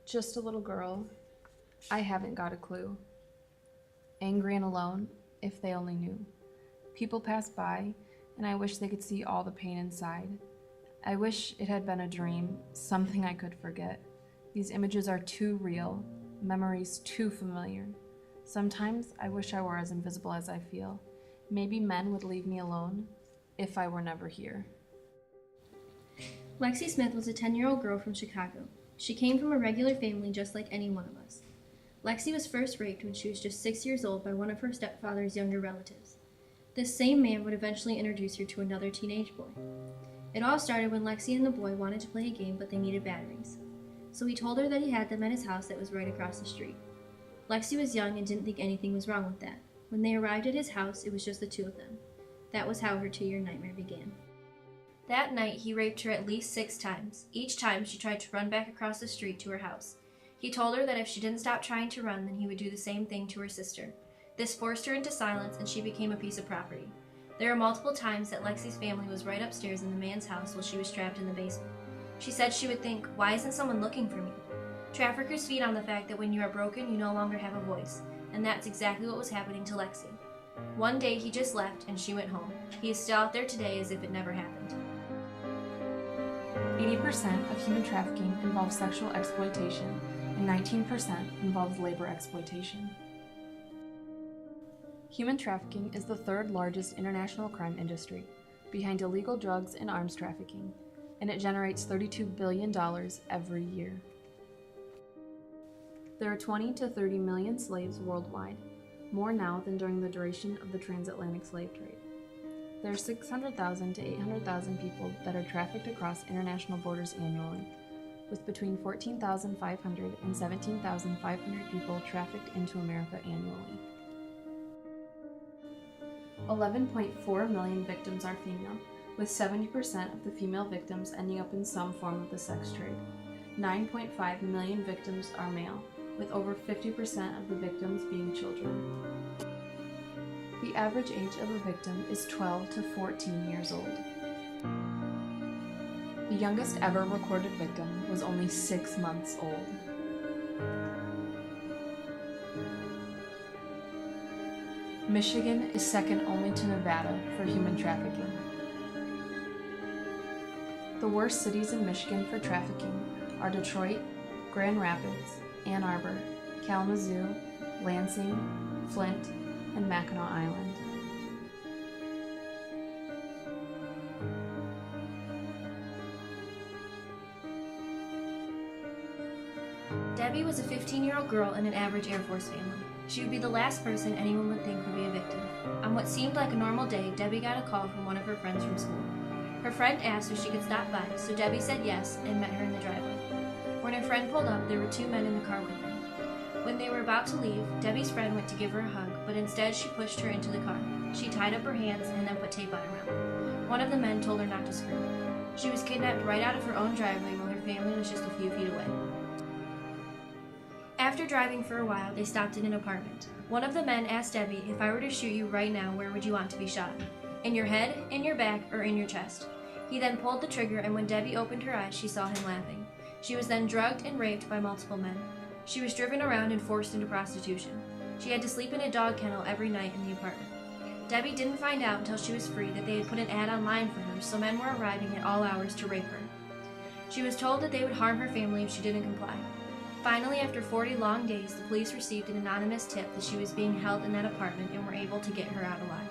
Just a little girl. I haven't got a clue. Angry and alone, if they only knew. People pass by, and I wish they could see all the pain inside. I wish it had been a dream, something I could forget. These images are too real, memories too familiar. Sometimes I wish I were as invisible as I feel. Maybe men would leave me alone if I were never here. Lexi Smith was a 10-year-old girl from Chicago. She came from a regular family just like any one of us. Lexi was first raped when she was just 6 years old by one of her stepfather's younger relatives. This same man would eventually introduce her to another teenage boy. It all started when Lexi and the boy wanted to play a game, but they needed batteries. So he told her that he had them at his house that was right across the street. Lexi was young and didn't think anything was wrong with that. When they arrived at his house, it was just the two of them. That was how her 2-year nightmare began. That night, he raped her at least 6 times. Each time, she tried to run back across the street to her house. He told her that if she didn't stop trying to run, then he would do the same thing to her sister. This forced her into silence, and she became a piece of property. There were multiple times that Lexi's family was right upstairs in the man's house while she was trapped in the basement. She said she would think, why isn't someone looking for me? Traffickers feed on the fact that when you are broken, you no longer have a voice, and that's exactly what was happening to Lexi. One day, he just left, and she went home. He is still out there today as if it never happened. 80% of human trafficking involves sexual exploitation, and 19% involves labor exploitation. Human trafficking is the third largest international crime industry, behind illegal drugs and arms trafficking, and it generates $32 billion every year. There are 20 to 30 million slaves worldwide, more now than during the duration of the transatlantic slave trade. There are 600,000 to 800,000 people that are trafficked across international borders annually, with between 14,500 and 17,500 people trafficked into America annually. 11.4 million victims are female, with 70% of the female victims ending up in some form of the sex trade. 9.5 million victims are male, with over 50% of the victims being children. The average age of a victim is 12 to 14 years old. The youngest ever recorded victim was only 6 months old. Michigan is second only to Nevada for human trafficking. The worst cities in Michigan for trafficking are Detroit, Grand Rapids, Ann Arbor, Kalamazoo, Lansing, Flint, and Mackinac Island. Debbie was a 15-year-old girl in an average Air Force family. She would be the last person anyone would think would be a victim. On what seemed like a normal day, Debbie got a call from one of her friends from school. Her friend asked if she could stop by, so Debbie said yes and met her in the driveway. When her friend pulled up, there were 2 men in the car with her. When they were about to leave, Debbie's friend went to give her a hug, but instead she pushed her into the car. She tied up her hands and then put tape on her mouth. One of the men told her not to scream. She was kidnapped right out of her own driveway while her family was just a few feet away. After driving for a while, they stopped in an apartment. One of the men asked Debbie, if I were to shoot you right now, where would you want to be shot? In your head, in your back, or in your chest? He then pulled the trigger, and when Debbie opened her eyes, she saw him laughing. She was then drugged and raped by multiple men. She was driven around and forced into prostitution. She had to sleep in a dog kennel every night in the apartment. Debbie didn't find out until she was free that they had put an ad online for her, so men were arriving at all hours to rape her. She was told that they would harm her family if she didn't comply. Finally, after 40 long days, the police received an anonymous tip that she was being held in that apartment and were able to get her out alive.